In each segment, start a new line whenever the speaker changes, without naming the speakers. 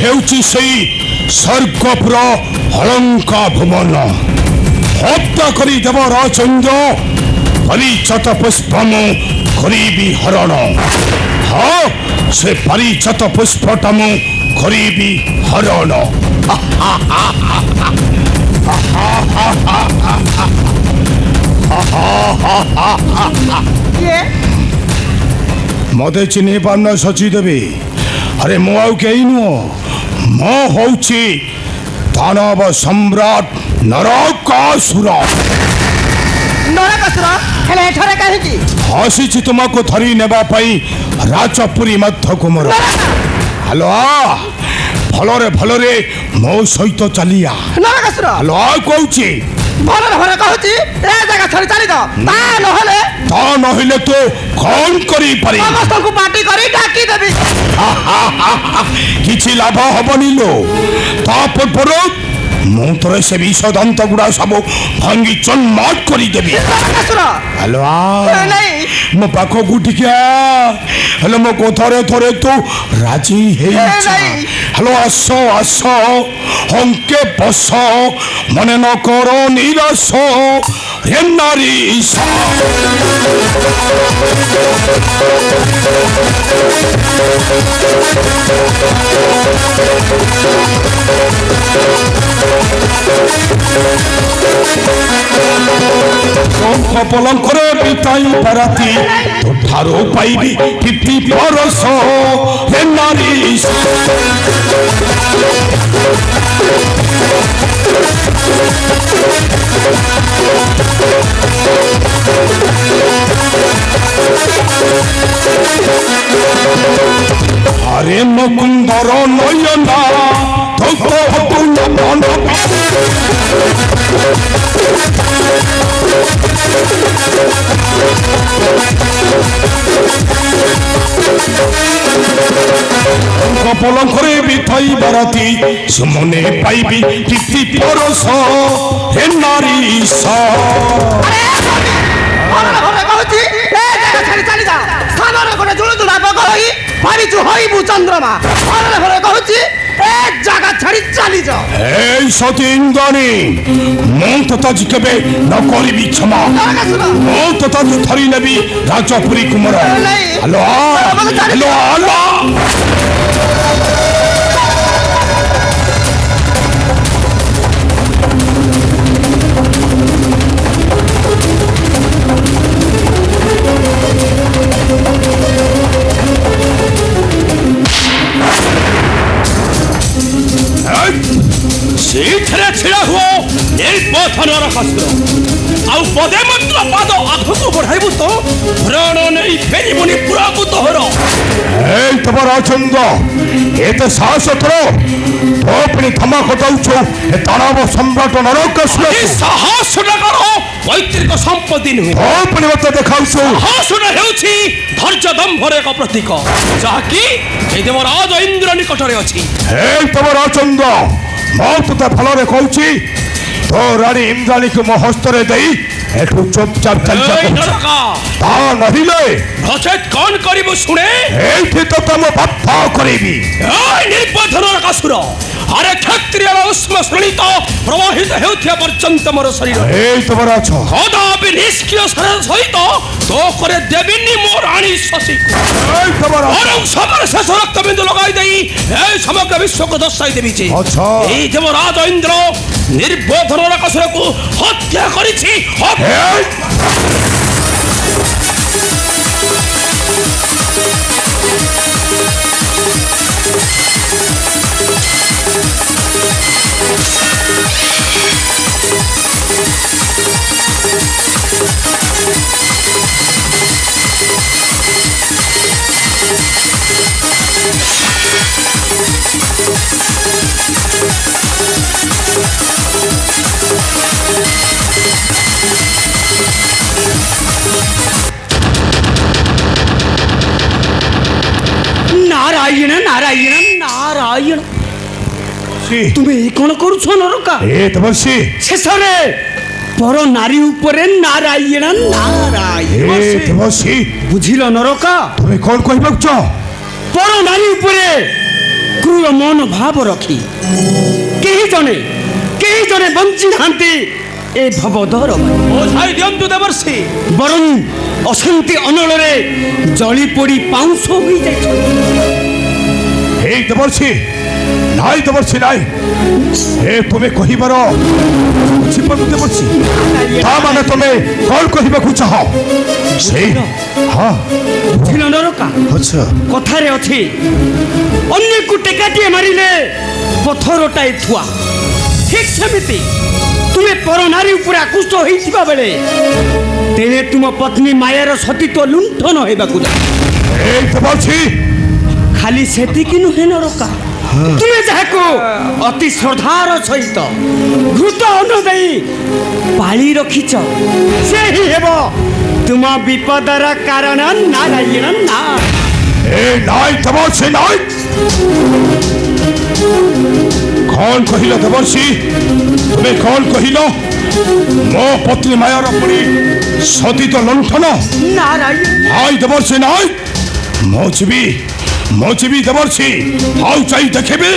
ହେଉଛି ସେଇ ସ୍ୱର୍ଗପୁର ହଳଙ୍କା ଭୁବନ। ହତ୍ୟା କରି ଦେବ ରାଜେନ୍ଦ୍ର, ପରିଚତ ପୁଷ୍ପ ମୁଁ କରିବି ହରଣ। ହଁ, ସେ ପରିଚତ ପୁଷ୍ପଟା ମୁଁ କରିବି ହରଣ। ମତେ ଚିହ୍ନି ପାରୁନ ସଚି ଦେବି? ଆରେ ମୁଁ ଆଉ କେହି ନୁହଁ, ମୁଁ ହଉଛି ଦାନବ ସମ୍ରାଟ ନରକାସୁର।
ନରକାସୁର ହେଲେ ଏଠାରେ କାହିଁକି?
ଆସିଛି ତୁମକୁ ଧରି ନେବା ପାଇଁ ରାଜପୁରୀ ମଧ୍ୟକୁ ମୋର। ହ୍ୟାଲୋ, ଭଲରେ ଭଲରେ ମୋ ସହିତ ଚାଲିଆ।
ନରକାସୁର
ହ୍ୟାଲୋ କହୁଛି,
ଭଲରେ ଭଲରେ କହୁଛି ଏ ଜାଗା ଛାଡ଼ି ଚାଲିଯାଅ। ତା
ନହେଲେ ତୁ କଣ କରିପାରିବୁ?
ସମସ୍ତଙ୍କୁ ପାର୍ଟି କରି ଡାକିଦେବି।
କିଛି ଲାଭ ହବନି ଲୋ। ତା ପୂର୍ବରୁ ମୁଁ ତୋର ସେ ବିଷ ଦନ୍ତ ଗୁଡା ସବୁ ଭାଙ୍ଗି ଚନ୍ମାଟ କରିଦେବି। ହ୍ୟାଲୋ, ମୋ ପାଖକୁ ଟିକେ ହେଲେ ମୋ କଥାରେ ଥରେ ତୁ ରାଜି ହେଇଯା। ହ୍ୟାଲୋ, ଆସ ଆସ, ହଙ୍କେ ବସ, ମନେ ନ କର ନିରାଶ ରେ ନାରୀ। ପଲଙ୍କରେ ବିତାଇ ପାରାତି, ତୋଠାରୁ ପାଇବି କୀର୍ତ୍ତି ପରଶ ହେ ନାରୀ। আরে মুকুন্দর নয়না ধৌত হতুন মন পলঙ্করে বিথাই বারাতি, সুমনে পাইবি কীর্তি পরশ হে নারী।
চন্দ্রমা কହୁଛି ଏ ଜାଗା ଛାଡ଼ି ଚାଲିଯାଅ।
এই সতীন্দ্রাণী, ମୁଁ ତୋତେ ଆଜି କେବେ ନ କରିବି କ୍ଷମା। ମୁଁ ତୋତେ ଆଜି ଧରି ନେବି ରାଜପୁରୀ କୁମର। ହ୍ୟାଲୋ ହ୍ୟାଲୋ ହ୍ୟାଲୋ, ସେଇଥିରେ ଛିଡ଼ା ହୁଅ ନିର୍ପଥ ନରକାସୁର। ଆଉ ପଦେ ମାତ୍ର ପାଦ ଆଗକୁ ବଢାଇବୁ ତ ପ୍ରାଣ ନେଇ ଫେରିବୁନି ପୁରାକୁ ତୋହର। এই তোমার রাজেন্দ্র, এতে সাহস তোর? তো পুଣି ଧମକ ଦଉଛୁ ଏ ଦାନବ ସମ୍ରାଟ ନରକାସୁର। ସାହସଟା କର ପୈତୃକ ସମ୍ପତ୍ତି ନୁହେଁ। ତ ପୁଣି ମତେ ଦେଖାଉଛୁ। ସାହସଟା ହେଉଛି ଧୈର୍ଯ୍ୟ ଦମ୍ଭର ଏକ ପ୍ରତୀକ, ଯାହାକି ଏ ଦେବ ରାଜ ଇନ୍ଦ୍ର ନିକଟରେ ଅଛି। এই তোমার ରାଜେନ୍ଦ୍ର, ମୁଁ ତୋତେ ଭଲରେ କହୁଛି, ତୋ ରାଣୀ ଇନ୍ଦ୍ରାଣୀକୁ ମୋ ହସ୍ତରେ ଦେଇ ଏଠୁ ଚୁପଚାପ ଚାଲିଯିବୁ। ତା ନହେଲେ ନଚେତ୍ କଣ କରିବୁ ଶୁଣେ। ଏଇଠି ତୋତେ ମୁଁ ବଦ୍ଧ କରିବି। ନିର୍ବୋଧ ନରକାସୁର, ଆରେ କ୍ଷତ୍ରିୟର ଉଷ୍ମ ଶ୍ରେଣୀତ ପ୍ରବାହିତ ହେଉଥିବା ପର୍ଯ୍ୟନ୍ତ ମୋର ଶରୀର ଏଇ ତମର ଅଛ କଦାପି ନିଷ୍କ୍ରିୟ ସହିତ ତୋ করে ଦେବିନି ମୋ ରାଣୀ ଶଶୀକୁ। ଏଇ ତମର ବରଂ ସମର ଶେଷ ରକ୍ତ ବିନ୍ଦୁ ଲଗାଇ ଦେଇ এই সমগ্র বিশ্বকে দর্শাই দেবি যে এই দেবরাজ ইন্দ্র নির্বোধ নরকাসুরকে হত্যা করেছি। নারায়ণ নারায়ণ নারায়ণ তুমি কোন করছো নরকা এ তপস্বী শেষরে পর নারী উপরে নারায়ণ নারায়ণ এ তপস্বী বুঝিল নরকা তুমি কোন কইবাক চাও পর নারী উপরে
କ୍ରୁର ମନୋଭାବ ରଖି କେହି ଜଣେ ବଞ୍ଚି ନାହାନ୍ତି ଏ ଭବଦର
ଓଝାଇ ଦିଅନ୍ତୁ ଦେବର୍ଷି।
ବରଂ ଅଶାନ୍ତି ଅନଳରେ ଜଳି ପୋଡ଼ି ପାଉଁଶ ହୋଇଯାଇଛନ୍ତି।
ହେଇ ଦେବର୍ଷି ନାଇଁ ଦେବର୍ଷି ନାଇଁ ଏ ତୁମେ କହିବାର ବୁଝିପାରୁ ଦେବର୍ଷି ତା ମାନେ ତୁମେ କଣ କହିବାକୁ ଚାହ ସେଇ ହଁ
ବୁଝିଲ ନରକା
ଆଚ୍ଛା
କଥାରେ ଅଛି ଅନ୍ୟକୁ ଟେକାଟିଏ ମାରିଲେ ପଥରଟାଏ ଥୁଆ। ଠିକ୍ ସେମିତି ତୁମେ ପର ନାରୀ ଉପରେ ଆକୃଷ୍ଟ ହୋଇଥିବା ବେଳେ ତେଣେ ତୁମ ପତ୍ନୀ ମାୟାର ସତୀତ୍ୱ ଲୁଣ୍ଠନ ହେବାକୁ
ଏଇ ଦେବର୍ଷି
ଖାଲି ସେତିକି ନୁହେଁ ନରକା ତୁମେ ଯାହାକୁ ଅତି ଶ୍ରଦ୍ଧାର ସହିତ ଘୃତ ଅନ୍ନ ଦେଇ ପାଳି ରଖିଛ ସେ ହିଁ ହେବ ତୁମ ବିପଦର କାରଣ ନାରାୟଣ ନା।
ଏ ନାଇଁ ଦେବର୍ଷି ନାଇଁ କଣ କହିଲ ଦେବର୍ଷି ତୁମେ କଣ କହିଲ ମୋ ପତ୍ନୀ ମାୟାର ପୁଣି ସତୀତ ଲଣ୍ଠନ
ନାରାୟଣ
ନାଇଁ ଦେବର୍ଷି ନାଇଁ ମୁଁ ଯିବି ଦେବର୍ଷି ଆଉ ଯାଇ ଦେଖିବି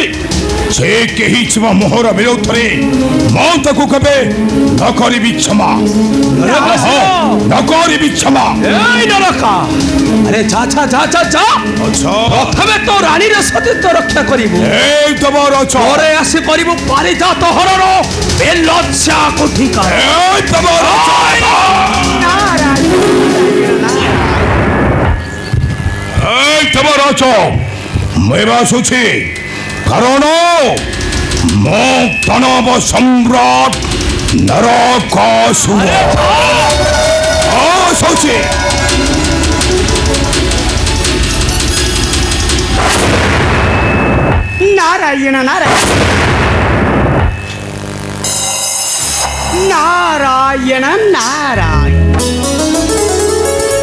ସେ କେହି ଯିବ ମୋହର ବିରୋଧରେ ମୁଁ ତାକୁ କେବେ ନ କରିବି କ୍ଷମା ନ କରିବି କ୍ଷମା।
এই নরকা আরে যা যা যা যা যা
আচ্ছা
প্রথমে তো রানীর সতীত্ব রক্ষা করিব
এই দেবর
পরে আসি করিব পারিজাত হরর এ লজ্জা কোঠিকা
এই দেবর এই দেবর ମୁଁ ଏବେ ଆସୁଛି କାରଣ ମୁଁ ଦାନବ ସମ୍ରାଟ ନରକାସୁର ଆସୁଛି।
নারায়ণ নারায়ণ নারায়ণ নারায়ণ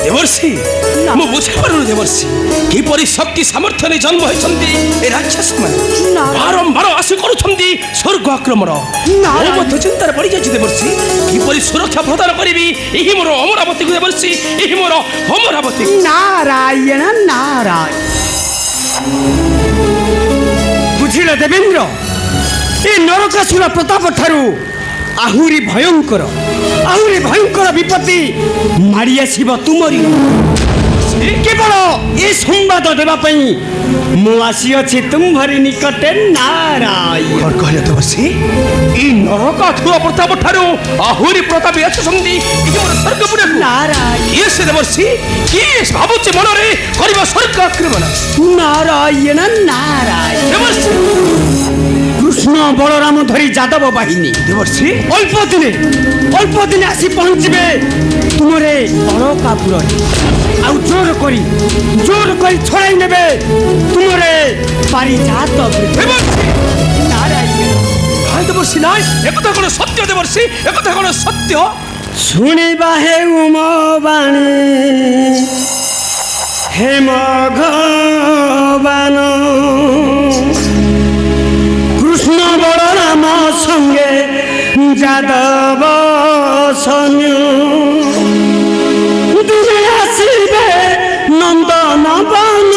দেবর্ষি ମୁଁ ବୁଝିପାରୁନି ଦେବର୍ଷି କିପରି ଶକ୍ତି ସାମର୍ଥ୍ୟ ନେଇ ଜନ୍ମ ହୋଇଛନ୍ତି ଏ ରାକ୍ଷସ ମାନେ ବାରମ୍ବାର ଆସି କରୁଛନ୍ତି ସ୍ୱର୍ଗ ଆକ୍ରମଣ। ମୁଁ ମଧ୍ୟ ଚିନ୍ତାରେ ପଡ଼ିଯାଇଛି ଦେବର୍ଷି କିପରି ସୁରକ୍ଷା ପ୍ରଦାନ କରିବି ଏହି ମୋର ଅମରାବତୀକୁ ଦେବର୍ଷି ଏହି ମୋର ଅମରାବତୀ।
নারায়ণ নারায়ণ ବୁଝିଲ ଦେବେନ୍ଦ୍ର ଏ ନରକାସୁର ପ୍ରତାପ ଠାରୁ ଆହୁରି ଭୟଙ୍କର ବିପତ୍ତି ମାଡ଼ି ଆସିବ ତୁମରି। କେବଳ ଏ ସମ୍ବାଦ ଦେବା ପାଇଁ ମୁଁ ଆସିଅଛି ତୁମ୍ଭରି ନିକଟେ ନାରାୟଣ।
କଣ କହିଲେ ଦେବର୍ଷି ଏଇ ନରକାସୁର ପ୍ରତାପ ଠାରୁ ଆହୁରି ପ୍ରତାପୀ ଆସୁଛନ୍ତି ଏହି ମୋର ସ୍ୱର୍ଗପୁରକୁ।
ନାରାୟଣ
କିଏ ସେ ଦେବର୍ଷି କିଏ ଭାବୁଛି ମନରେ କରିବ ସ୍ୱର୍ଗ ଆକ୍ରମଣ।
ନାରାୟଣ ନାରାୟଣ
ଦେବର୍ଷି
କୃଷ୍ଣ ବଳରାମ ଧରି ଯାଦବ ବାହିନୀ
ଦେବର୍ଷି
ଅଳ୍ପ ଦିନେ ଆସି ପହଞ୍ଚିବେ ତୁମରେ ଅଳକାପୁରରେ ଆଉ ଜୋର କରି ଛଡ଼ାଇ ନେବେ ତୁମରେ ପାରିଜାତ ନାରାୟଣ।
ନାଇଁ ଦେବର୍ଷି ନାଇଁ ଏକଥା କଣ ସତ୍ୟ ଦେବର୍ଷି ଏକଥା କଣ ସତ୍ୟ।
ଶୁଣିବା ହେଉ ମୋ ବାଣୀ ହେ ମଘବାନ কৃষ্ণ বলরাম সঙ্গে যাদব সৈন্য দূরে আসিবে নন্দন বন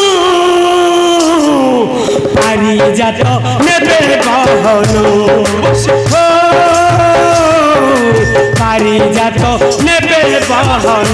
পারিজাত নেবে বহন পারিজাত নেবে বহন।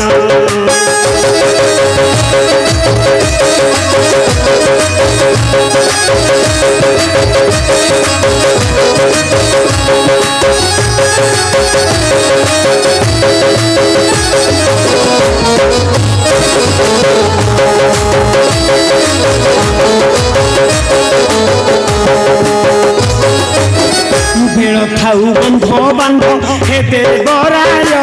বেড় থাউ বন্ধ বান্ধ হেতে বরায়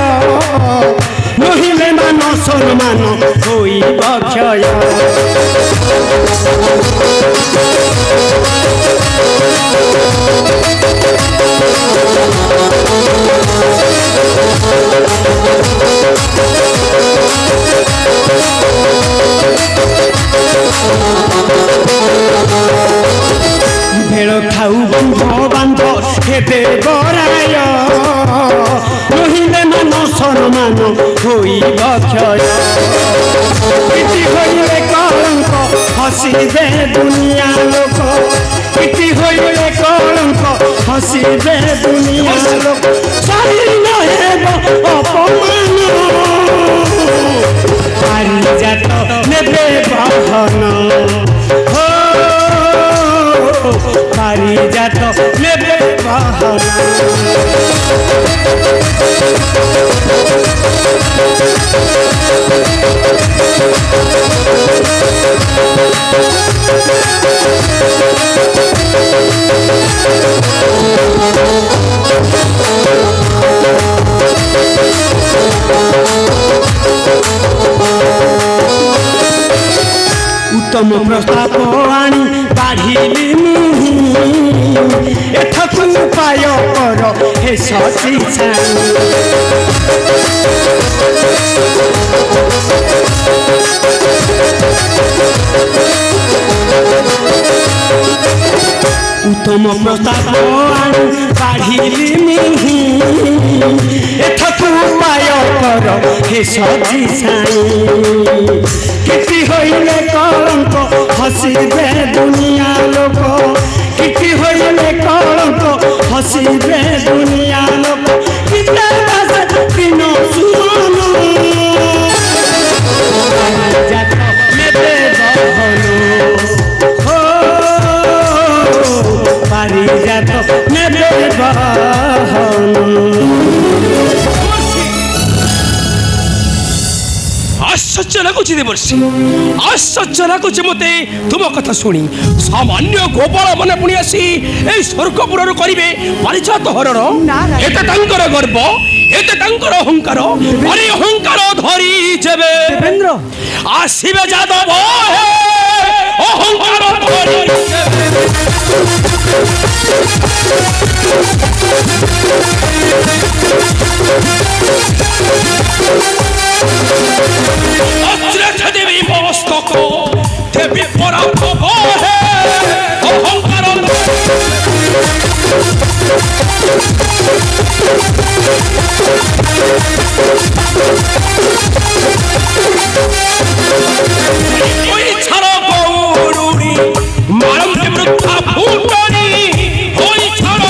নহিলে মান সম্মান হইব ক্ষয়। ভেড় খাউ বন্ধ বান্ধ হেতে বরায় নহিলে মান সম্মান হইব ক্ষয়। প্রীতি হইলে কলঙ্ক হসিবে দুনিয়া লোক ইতি হইলে কলঙ্ক হসিবে দুনিয়া লোক সহি নহেব অপমান পারিজাত নেবে বাহন হো পারিজাত নেবে বাহন উত্তম প্রস্তাব আনি বাঢ়িলি মুহি এঠকু উপায় কর হে সতী ছানি উত্তম প্রস্তাব আনি বাঢ়িলি মুহি এঠকু উপায় কর হে সতী ছানি কিতি হইলে কলঙ্ক হসিবে দুনিয়া লোক কিতি হইলে কলঙ্ক হসিবে দুনিয়া লোক কিতে বাসে দিন সুমন পারিজাত নেবে বাহন হো পারিজাত নেবে বাহন
আশ্চর্য লাগুଛି দেবর্ষি আশ্চর্য লাগুଛି মতে তুম কথা শুনি সামান্য গোপাল মানে পুଣି আসি এই স্বর্গপুরর করিবে পারিজাত হরণ এটা তাঙ্কর গর্ব এটা তাঙ্কর অহংকার আরে অহংকার ধরি যাবে
দেবেন্দ্র
আসিবে যাদব হে অহংকার ধরি যাবে অজ্রে দেবী মস্তক দেবী পরাভব হে অহংকার ওই ছাড়া গৌরী মারন্তে বৃদ্ধা ভূটানি ওই ছাড়া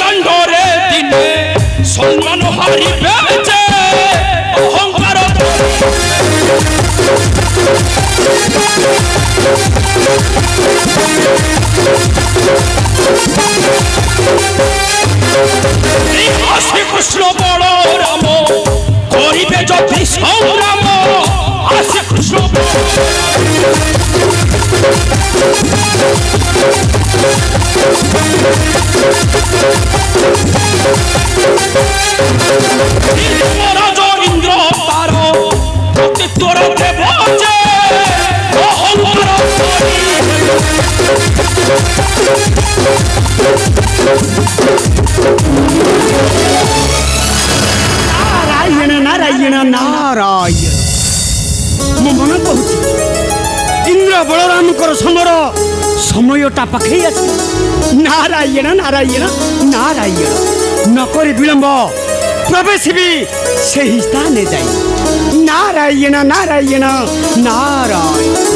দণ্ডরে দিনে সম্মান হারিবে যে অহংকার আসে কৃষ্ণ বড় রাম করিবে যদি সংগ্রাম আসে কৃষ্ণ ইন্দ্র তার তোর দেব যে অহংকার
নারায়ণ নারায়ণ নারায়ণ ମୁଁ ମନେ କହୁଛି ଇନ୍ଦ୍ର ବଳରାମଙ୍କର ସମର ସମୟଟା ପାଖେଇ ଆସି ନାରାୟଣ ନାରାୟଣ ନାରାୟଣ ନକରି ବିଳମ୍ବ ପ୍ରବେଶିବି ସେହି ସ୍ଥାନେ ଯାଇ ନାରାୟଣ ନାରାୟଣ ନାରାୟଣ